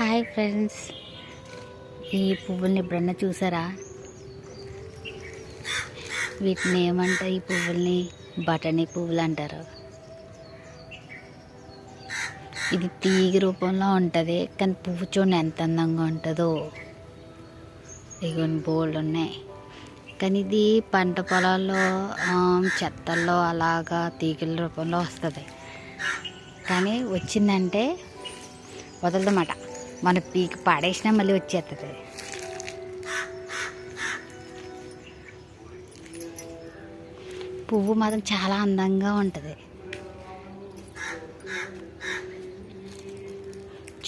Hi friends, ఈ పువ్వుల్ని ఎప్పుడన్నా చూసారా? వీటిని ఏమంటారు? ఈ పువ్వుల్ని బటనీ పువ్వులు అంటారు. ఇది తీగ రూపంలో ఉంటుంది, కానీ పువ్వు చూడండి ఎంత అందంగా ఉంటుందో. ఇగోని బోల్డ్ ఉన్నాయి, కానీ ఇది పంట పొలాల్లో చెత్తల్లో అలాగా తీగల రూపంలో వస్తుంది. కానీ వచ్చిందంటే వదలదన్నమాట. మన పీకి పాడేసినా మళ్ళీ వచ్చేస్తుంది. పువ్వు మాత్రం చాలా అందంగా ఉంటుంది.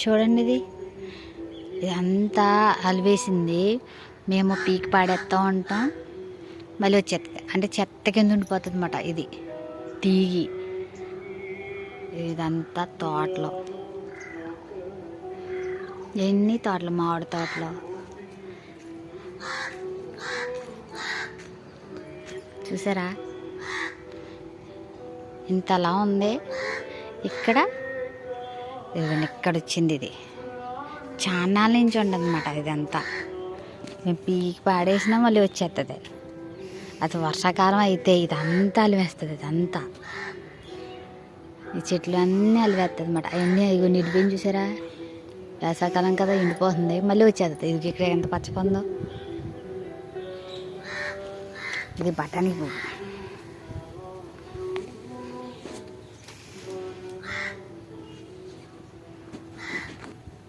చూడండి, ఇదంతా అలివేసింది. మేము పీకి పాడేస్తూ ఉంటాం, మళ్ళీ వచ్చేస్తుంది. అంటే చెత్త కింద ఉండిపోతుంది అన్నమాట. ఇది తీగి ఇదంతా తోటలో, ఎన్ని తోటలు, మామిడి తోటలో చూసారా ఇంతలా ఉంది. ఇక్కడ వచ్చింది. ఇది చాన్నాళ్ళ నుంచి ఉండదన్నమాట. ఇదంతా మేము పీకి పాడేసినా మళ్ళీ వచ్చేస్తుంది. అది వర్షాకాలం అయితే ఇదంతా అలివేస్తుంది. ఇదంతా ఈ చెట్లు అన్నీ అలివేస్తుంది అన్నమాట. అవన్నీ ఇగో నిండిపోయింది చూసారా? వేసవకాలం కదా, ఎండిపోతుంది, మళ్ళీ వచ్చేస్తుంది. ఇది ఇక్కడ ఎంత పచ్చకుందో. ఇది బఠానీ పువ్వు.